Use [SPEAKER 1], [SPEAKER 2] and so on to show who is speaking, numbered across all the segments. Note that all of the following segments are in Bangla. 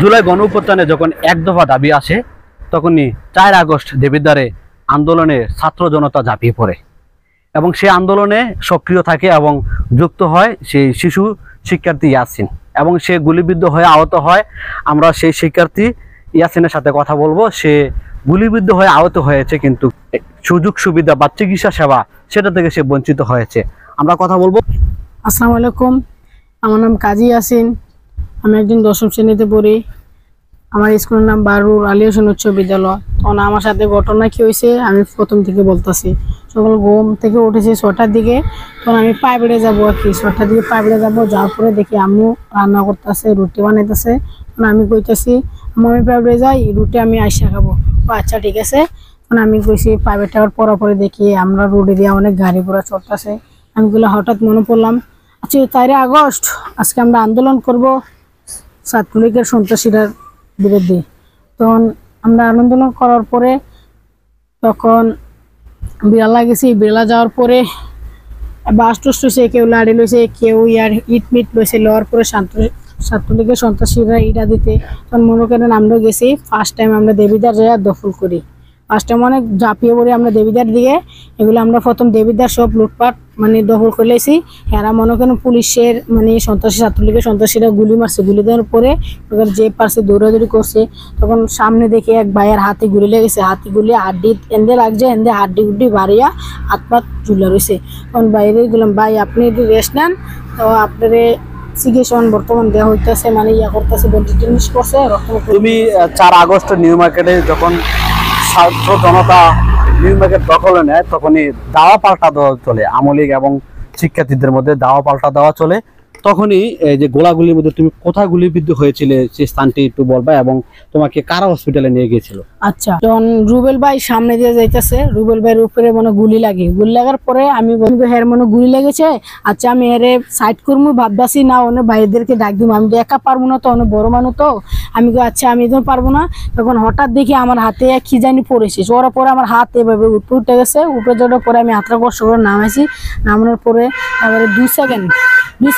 [SPEAKER 1] জুলাই গণঅভ্যুত্থানে যখন এক দফা দাবি আসে তখনই 4 আগস্ট দেবিদ্বারে আন্দোলনে ছাত্র জনতা ঝাঁপিয়ে পড়ে এবং সেই আন্দোলনে সক্রিয় থাকে এবং যুক্ত হয় সেই শিশু শিক্ষার্থী ইয়াসিন এবং সে গুলিবিদ্ধ হয়ে আহত হয়। আমরা সেই শিক্ষার্থী ইয়াসিনের সাথে কথা বলবো। সে গুলিবিদ্ধ হয়ে আহত হয়েছে, কিন্তু সুযোগ সুবিধা বা চিকিৎসা সেবা সেটা থেকে সে বঞ্চিত হয়েছে। আমরা কথা বলবো।
[SPEAKER 2] আসসালামু আলাইকুম, আমার নাম কাজী ইয়াসিন। আমি একজন 10ম শ্রেণীতে পড়ি। আমার স্কুলের নাম বারুর আলিয়া উচ্চ বিদ্যালয়। তখন আমার সাথে ঘটনা কি হয়েছে আমি প্রথম থেকে বলতেছি। সকাল ঘুম থেকে উঠেছি 6টার দিকে, তখন আমি প্রাইভেটে যাবো আর কি। 6টার দিকে প্রাইভেটে যাবো, যাওয়ার পরে দেখি আম্মু রান্না করতেছে, রুটি বানাইতেছে। তখন আমি কইতেছি আম্মু আমি প্রাইভেটে যাই, রুটি আমি আইসা খাবো। ও আচ্ছা ঠিক আছে। তখন আমি কইছি প্রাইভেট যাওয়ার পরে দেখি আমরা রোডে দিয়ে অনেক গাড়ি ঘোড়া চলতেছে। আমি বলে হঠাৎ মনে পড়লাম, আচ্ছা 4 আগস্ট আজকে আমরা আন্দোলন করব ছাত্রলীগের সন্ত্রাসীদের বিরুদ্ধে। তখন আমরা আন্দোলন করার পরে তখন বিড়ালা গেছি। বিড়ালা যাওয়ার পরে বাস টুস লইছে, কেউ লাড়ি লইছে, কেউ ইয়ার ইট মিট লইছে। লওয়ার পরে ছাত্রলীগের সন্ত্রাসীরা ইটা দিতে তখন মনে করেন আমরা গেছি। ফার্স্ট টাইম আমরা দেবিদার যাইয়া দখল করি। ফার্স্ট টাইম অনেক ঝাঁপিয়ে পড়ি আমরা দেবিদার দিকে। এগুলো আমরা প্রথম দেবিদার সব লুটপাট দখল করে লেছি। এরা মনে করেন পুলিশের সন্ত্রাসী ছাত্রলীগের সন্ত্রাসীরা গুলি মারছে। গুলি দেওয়ার পরে যে পারছে দৌড়াদৌড়ি করছে। তখন সামনে দেখে এক ভাইয়ের হাতে গুলি লেগেছে। হাতে গুলি হাড্ডি এন্দে লাগছে, এন্দে হাড্ডি গুড্ডি বাড়িয়া হাত পাত ঝুলা রয়েছে। তখন বাইরে গেলাম, ভাই আপনি একটু রেস্ট নেন, তো আপনার চিকিৎসা বর্তমান দেওয়া হইতেছে, ইয়া করতেছে, ভেন্টিলেশন করছে।
[SPEAKER 1] তুমি 4 আগস্ট নিউ মার্কেটে যখন ছাত্র জনতা নিউ মার্কেট দখলে নেয় তখনই দাওয়া পাল্টা দেওয়া চলে, আওয়ামী লীগ এবং শিক্ষার্থীদের মধ্যে দাওয়া পাল্টা দেওয়া চলে। তখনই এই যে গোলাগুলির মধ্যে তুমি কোথায় গুলিবিদ্ধ হয়েছিলে সেই স্থানটি একটু বলবা এবং তোমাকে কারা হসপিটালে নিয়ে গিয়েছিল?
[SPEAKER 2] আচ্ছা, যখন রুবেল ভাই সামনে দিয়ে যাইতেছে, রুবেল ভাইয়ের উপরে গুলি লাগে। গুলি লাগার পরে আমি বলবো হের গুলি লেগেছে। আচ্ছা আমি এরে সাইড করবো ভাববাসি না, অনেক ভাইদেরকে ডাক দিব। আমি একা পারবো না, তো অনেক বড় মানুষ তো। আমি আচ্ছা আমি তো পারবো না। তখন হঠাৎ দেখি আমার হাতে কি জানি পড়েছে। ওরা পরে আমার হাত এভাবে উঠে গেছে। উপরে যাওয়ার পরে আমি হাতটা কষ্ট করে নামাইছি। নামানোর পরে তারপরে 2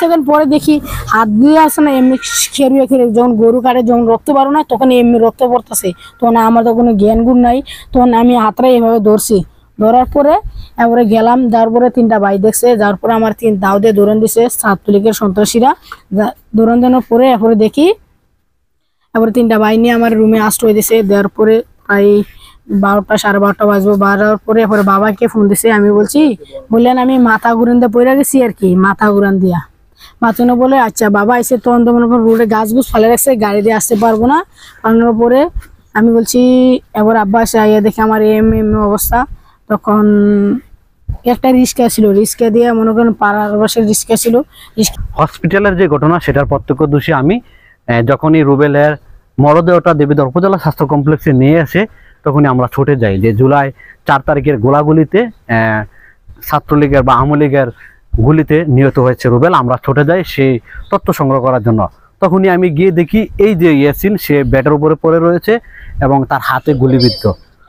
[SPEAKER 2] সেকেন্ড পরে দেখি হাত দিয়ে আসে না, এমনি খেয়ে যখন গরু কাটে যখন রক্ত বাড়ো না, তখন এমনি রক্ত পড়তেছে। তখন আমার তো কোনো জ্ঞান গুণ নাই। তখন আমি হাতটা এভাবে ধরছি। ধরার পরে এবারে গেলাম, যার পরে 3টা ভাই দেখছে। যার পরে আমার 3 দাও দিয়ে দৌড়ান দিছে ছাত্রলীগের সন্ত্রাসীরা। দৌড়ান দেওয়ার পরে এরপরে দেখি এবারে 3টা ভাই নিয়ে আমার রুমে আশ্রয় দিছে। দেওয়ার পরে প্রায় 12টা 12:30 বাজবো। বাজার পরে এরপরে বাবাকে ফোন দিছে। আমি বললেন আমি মাথা ঘুরান দিয়ে পড়ে গেছি আর কি, মাথা ঘুরান দিয়া। মাথা বলে আচ্ছা বাবা এসে তখন তো মনে করেন রোডে গাছ গুছ ফেলে রাখছে, গাড়ি দিয়ে আসতে পারবো না। পালানোর পরে আমি বলছি এবার আব্বা এসে আইয়া দেখে আমার এম অবস্থা। তখন একটা রিক্সা ছিল, রিক্সা দিয়ে মনে করেন পাড়ার বাসের রিক্সা ছিল।
[SPEAKER 1] হসপিটালের যে ঘটনা সেটার প্রত্যক্ষদর্শী আমি। যখনই রুবেলের মরদেহটা দেবিদ্বার উপজেলা স্বাস্থ্য কমপ্লেক্সে নিয়ে আসে তখনই আমরা ছুটে যাই যে জুলাই 4 তারিখের গোলাগুলিতে ছাত্রলীগের বা আওয়ামী লীগের গুলিতে নিহত হয়েছে রুবেল। আমরা ছুটে যাই সেই তথ্য সংগ্রহ করার জন্য। তখনই আমি গিয়ে দেখি এই যে ইয়াসিন সে বেডের উপরে পড়ে রয়েছে এবং তার হাতে গুলিবিদ্ধ।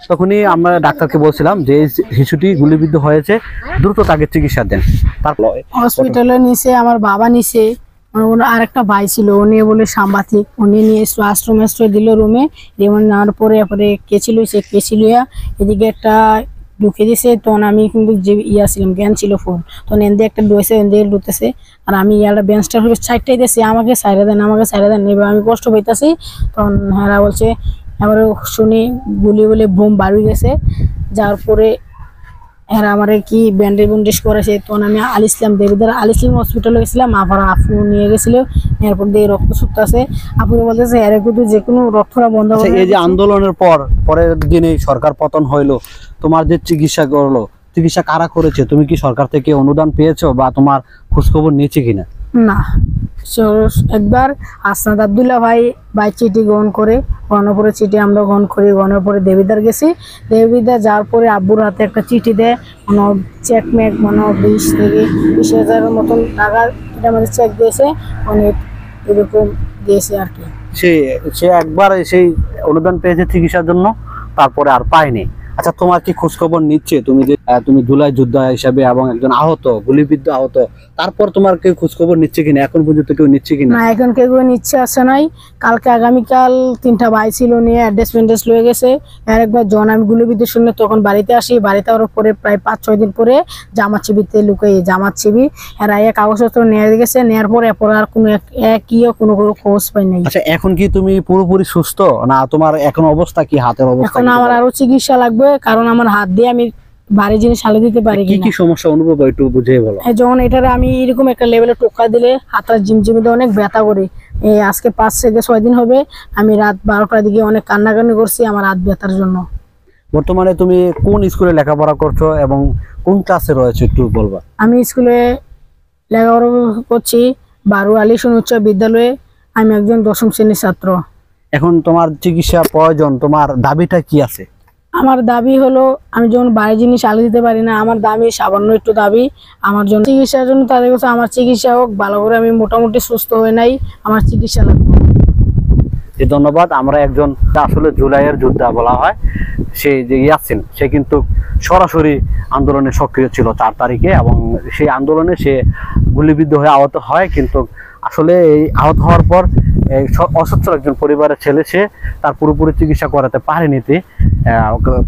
[SPEAKER 1] তখনই আমরা ডাক্তারকে বলছিলাম যে এই শিশুটি গুলিবিদ্ধ হয়েছে, দ্রুত তাকে চিকিৎসা দেন। তারপর
[SPEAKER 2] হসপিটালে নিচে আমার বাবা নিচে, আর একটা ভাই ছিল, উনি বলে সাংবাদিক, উনি নিয়ে আশ্রয় দিল রুমে। যেমন নেওয়ার পরে এরপরে কেছিল, সে কেছিলিয়া এদিকে একটা ঢুকে দিছে। তখন আমি কিন্তু যে ছিলাম জ্ঞান ছিল ফোন, তখন এনদে একটা ডুয়েছে, এনদে লুটেছে। আর আমি ইয়ারা বেঞ্চটার সাইডটাই দিয়েছি, আমাকে সাইডে দেন, আমাকে সাইডে দেন। এবার আমি কষ্ট পাইতেছি। তখন হেরা বলছে, এবারে শুনি গুলি বলে বোম বাড়ি গেছে। যার পরে এরা আমার কি ব্যান্ডেজ করেছে। তখন আমি আল ইসলাম দেবিদার আল ইসলাম হসপিটালে গেছিলাম। আবার আপু নিয়ে গেছিল। এরপর দিয়ে রক্ত ছুটতে আছে। আপু বলতেছে এর কিন্তু যে কোনো রক্তটা বন্ধ হবে।
[SPEAKER 1] এই যে আন্দোলনের পরের দিনে সরকার পতন হইলো, তোমার যে চিকিৎসা করলো, চিকিৎসা কারা করেছে? তুমি কি সরকার থেকে অনুদান পেয়েছো বা তোমার খোঁজখবর নিয়েছে কিনা?
[SPEAKER 2] না, একবার আসনাদ আব্দুল্লাহ ভাই চিঠি গ্রহণ করে, গণপরে চিঠি আমরা গ্রহণ করি। গণপরে দেবিদার গেছি। দেবিদার যাওয়ার পরে আব্বুর হাতে একটা চিঠি দেয়, চেক মেক 20 থেকে 20,000 মতন টাকা এটা আমাদের চেক দিয়েছে, অনেক এরকম দিয়েছে আর কি।
[SPEAKER 1] সে একবার সেই অনুদান পেয়েছে চিকিৎসার জন্য, তারপরে আর পায়নি। আচ্ছা, তোমার কি খোঁজ খবর নিচ্ছে? তুমি যে তুমি জুলাই যোদ্ধা হিসাবে এবং একজন আহত, গুলিবিদ্ধ আহত, তারপর তোমার কেউ খোঁজ খবর নিচ্ছে কিনা? এখন পর্যন্ত কেউ নিচ্ছে কিনা?
[SPEAKER 2] না, এখন কেউ নিচ্ছে আসে নাই। কালকে আগামীকাল 3টা ভাই ছিল, নিয়ে অ্যাড্রেস মেন্ডেস লয়ে গেছে। আর একবার জন আমি গুলিবিদ্ধ শুনে তখন বাড়িতে আসি, বাড়িতে আসার পরে প্রায় 5-6 দিন পরে জামাত শিবিরতে লুকাই, জামাত শিবির এরা কাগজপত্র নিয়ে গেছে। নেওয়ার পরে এরপর আর কোনো কোনো খোঁজ পাই নাই।
[SPEAKER 1] আচ্ছা, এখন কি তুমি পুরোপুরি সুস্থ না? তোমার এখন অবস্থা কি, হাতের অবস্থা?
[SPEAKER 2] এখন আমার আরো চিকিৎসা লাগবে, কারণ আমার হাত দিয়ে আমি ভারী জিনিস হালে দিতে পারি
[SPEAKER 1] কি
[SPEAKER 2] কিনা।
[SPEAKER 1] কি সমস্যা অনুভব হয় একটু বুঝিয়ে বলো।
[SPEAKER 2] যখন এটারে আমি এরকম একটা লেভেলে টোকা দিলে হাতটা জিমজিমিতে অনেক ব্যথা করে। এই আজকে 5 থেকে 6 দিন হবে আমি রাত 12টার দিকে অনেক কান্নাকানি করছি আমার হাত ব্যথার জন্য।
[SPEAKER 1] বর্তমানে তুমি কোন স্কুলে লেখাপড়া করছো এবং কোন ক্লাসে রয়েছে একটু বলবা?
[SPEAKER 2] আমি স্কুলে লেখাপড়া করছি, বারু আলিশন উচ্চ বিদ্যালয়ে। আমি একজন 10ম শ্রেণীর ছাত্র।
[SPEAKER 1] এখন তোমার চিকিৎসা প্রয়োজন, তোমার দাবিটা কি আছে?
[SPEAKER 2] আমার দাবি হলো, আমি যখন বাড়ি জিনিস আলো দিতে পারি না, আমার দাবি সামান্য একটু দাবি আমার জন্য চিকিৎসার জন্য। তাদের কাছে আমার চিকিৎসা হোক ভালো করে, আমি মোটামুটি সুস্থ হয়ে নাই, আমার চিকিৎসা লাগবে।
[SPEAKER 1] ধন্যবাদ। আমরা একজন আসলে জুলাইয়ের যোদ্ধা বলা হয়, সে যে ইয়াসিন, সে কিন্তু সরাসরি আন্দোলনে সক্রিয় ছিল 4 তারিখে, এবং সেই আন্দোলনে সে গুলিবিদ্ধ হয়ে আহত হয়। কিন্তু আসলে এই আহত হওয়ার পর অসচ্ছল একজন পরিবারের ছেলে, সে তার পুরোপুরি চিকিৎসা করাতে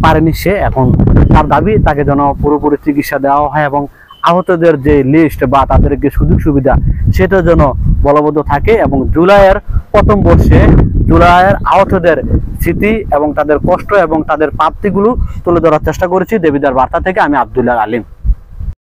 [SPEAKER 1] পারেনি সে। এখন তার দাবি তাকে যেন পুরোপুরি চিকিৎসা দেওয়া হয় এবং আহতদের যে লিস্ট বা তাদেরকে সুযোগ সুবিধা সেটা যেন বলবৎ থাকে, এবং জুলাইয়ের প্রথম বর্ষে জুলাইয়ের আহতদের স্মৃতি এবং তাদের কষ্ট এবং তাদের প্রাপ্তিগুলো তুলে ধরার চেষ্টা করেছি। দেবিদার বার্তা থেকে আমি আব্দুল্লাহ আলিম।